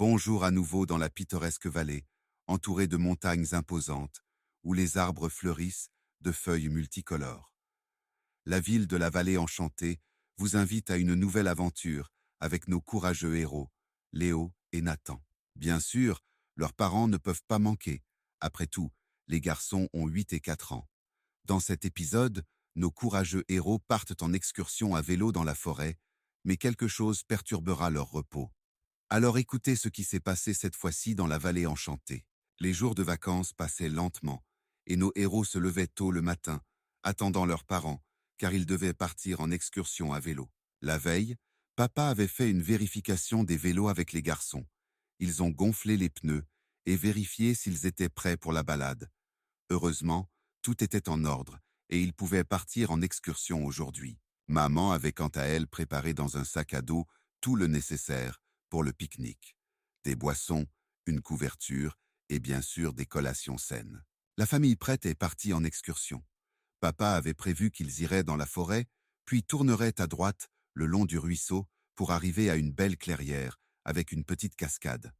Bonjour à nouveau dans la pittoresque vallée, entourée de montagnes imposantes, où les arbres fleurissent de feuilles multicolores. La ville de la vallée enchantée vous invite à une nouvelle aventure avec nos courageux héros, Léo et Nathan. Bien sûr, leurs parents ne peuvent pas manquer. Après tout, les garçons ont 8 et 4 ans. Dans cet épisode, nos courageux héros partent en excursion à vélo dans la forêt, mais quelque chose perturbera leur repos. Alors écoutez ce qui s'est passé cette fois-ci dans la vallée enchantée. Les jours de vacances passaient lentement, et nos héros se levaient tôt le matin, attendant leurs parents, car ils devaient partir en excursion à vélo. La veille, papa avait fait une vérification des vélos avec les garçons. Ils ont gonflé les pneus et vérifié s'ils étaient prêts pour la balade. Heureusement, tout était en ordre, et ils pouvaient partir en excursion aujourd'hui. Maman avait quant à elle préparé dans un sac à dos tout le nécessaire pour le pique-nique. Des boissons, une couverture et bien sûr des collations saines. La famille prête est partie en excursion. Papa avait prévu qu'ils iraient dans la forêt, puis tourneraient à droite le long du ruisseau pour arriver à une belle clairière avec une petite cascade.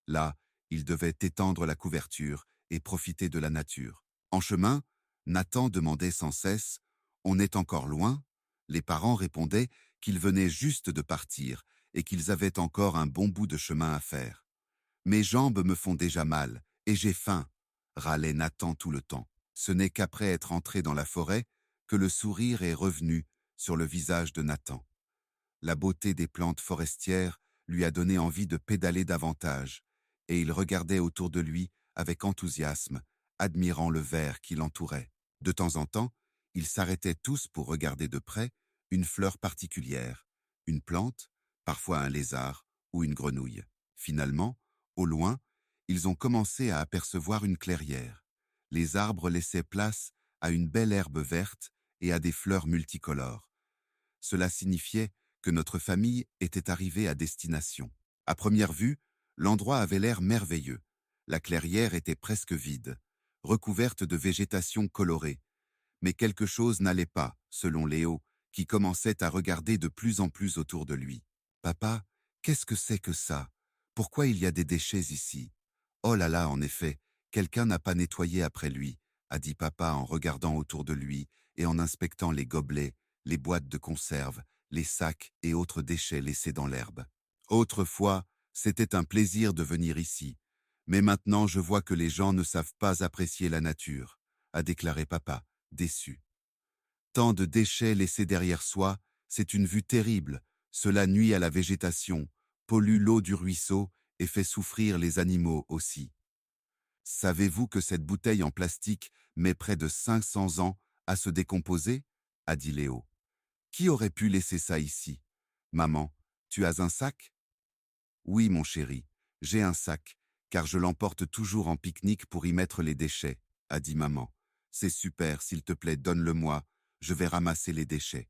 Là, ils devaient étendre la couverture et profiter de la nature. En chemin, Nathan demandait sans cesse « On est encore loin ?» Les parents répondaient qu'ils venaient juste de partir et qu'ils avaient encore un bon bout de chemin à faire. « Mes jambes me font déjà mal et j'ai faim », râlait Nathan tout le temps. Ce n'est qu'après être entré dans la forêt que le sourire est revenu sur le visage de Nathan. La beauté des plantes forestières lui a donné envie de pédaler davantage, et il regardait autour de lui avec enthousiasme, admirant le vert qui l'entourait. De temps en temps, ils s'arrêtaient tous pour regarder de près une fleur particulière, une plante, parfois un lézard ou une grenouille. Finalement, au loin, ils ont commencé à apercevoir une clairière. Les arbres laissaient place à une belle herbe verte et à des fleurs multicolores. Cela signifiait que notre famille était arrivée à destination. À première vue, l'endroit avait l'air merveilleux. La clairière était presque vide, recouverte de végétation colorée. Mais quelque chose n'allait pas, selon Léo, qui commençait à regarder de plus en plus autour de lui. « Papa, qu'est-ce que c'est que ça? Pourquoi il y a des déchets ici? Oh là là, en effet, quelqu'un n'a pas nettoyé après lui, » a dit papa en regardant autour de lui et en inspectant les gobelets, les boîtes de conserve, les sacs et autres déchets laissés dans l'herbe. Autrefois, c'était un plaisir de venir ici, mais maintenant je vois que les gens ne savent pas apprécier la nature, a déclaré papa, déçu. Tant de déchets laissés derrière soi, c'est une vue terrible, cela nuit à la végétation, pollue l'eau du ruisseau et fait souffrir les animaux aussi. Savez-vous que cette bouteille en plastique met près de 500 ans à se décomposer? A dit Léo. Qui aurait pu laisser ça ici? Maman, tu as un sac? Oui, mon chéri, j'ai un sac, car je l'emporte toujours en pique-nique pour y mettre les déchets, a dit maman. C'est super, s'il te plaît, donne-le-moi, je vais ramasser les déchets.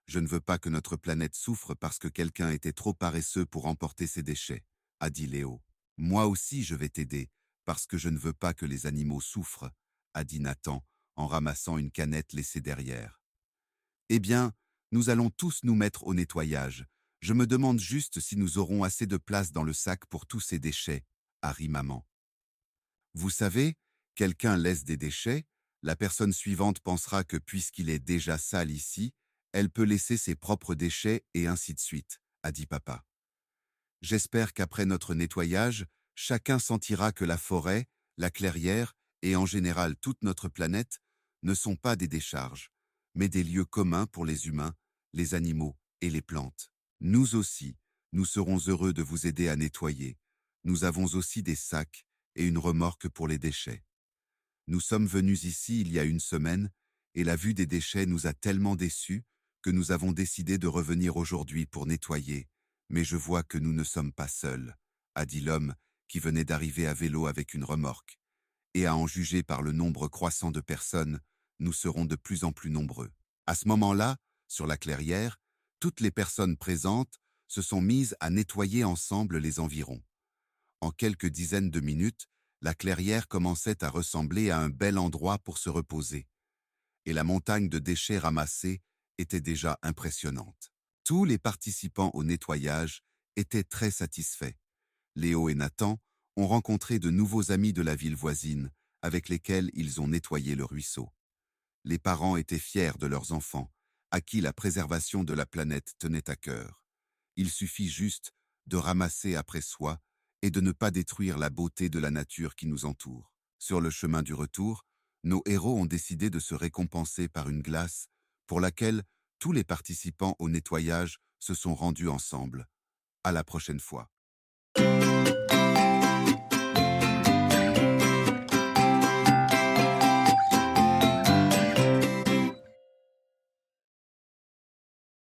Je ne veux pas que notre planète souffre parce que quelqu'un était trop paresseux pour emporter ses déchets, a dit Léo. Moi aussi, je vais t'aider, parce que je ne veux pas que les animaux souffrent, a dit Nathan, en ramassant une canette laissée derrière. Eh bien, nous allons tous nous mettre au nettoyage. Je me demande juste si nous aurons assez de place dans le sac pour tous ces déchets, a ri maman. Vous savez, quelqu'un laisse des déchets, la personne suivante pensera que puisqu'il est déjà sale ici, elle peut laisser ses propres déchets et ainsi de suite, a dit papa. J'espère qu'après notre nettoyage, chacun sentira que la forêt, la clairière et en général toute notre planète ne sont pas des décharges, mais des lieux communs pour les humains, les animaux et les plantes. Nous aussi, nous serons heureux de vous aider à nettoyer. Nous avons aussi des sacs et une remorque pour les déchets. Nous sommes venus ici il y a une semaine et la vue des déchets nous a tellement déçus que nous avons décidé de revenir aujourd'hui pour nettoyer. Mais je vois que nous ne sommes pas seuls, a dit l'homme qui venait d'arriver à vélo avec une remorque. Et à en juger par le nombre croissant de personnes, nous serons de plus en plus nombreux. À ce moment-là, sur la clairière, toutes les personnes présentes se sont mises à nettoyer ensemble les environs. En quelques dizaines de minutes, la clairière commençait à ressembler à un bel endroit pour se reposer. Et la montagne de déchets ramassés était déjà impressionnante. Tous les participants au nettoyage étaient très satisfaits. Léo et Nathan ont rencontré de nouveaux amis de la ville voisine, avec lesquels ils ont nettoyé le ruisseau. Les parents étaient fiers de leurs enfants, à qui la préservation de la planète tenait à cœur. Il suffit juste de ramasser après soi et de ne pas détruire la beauté de la nature qui nous entoure. Sur le chemin du retour, nos héros ont décidé de se récompenser par une glace pour laquelle tous les participants au nettoyage se sont rendus ensemble. À la prochaine fois.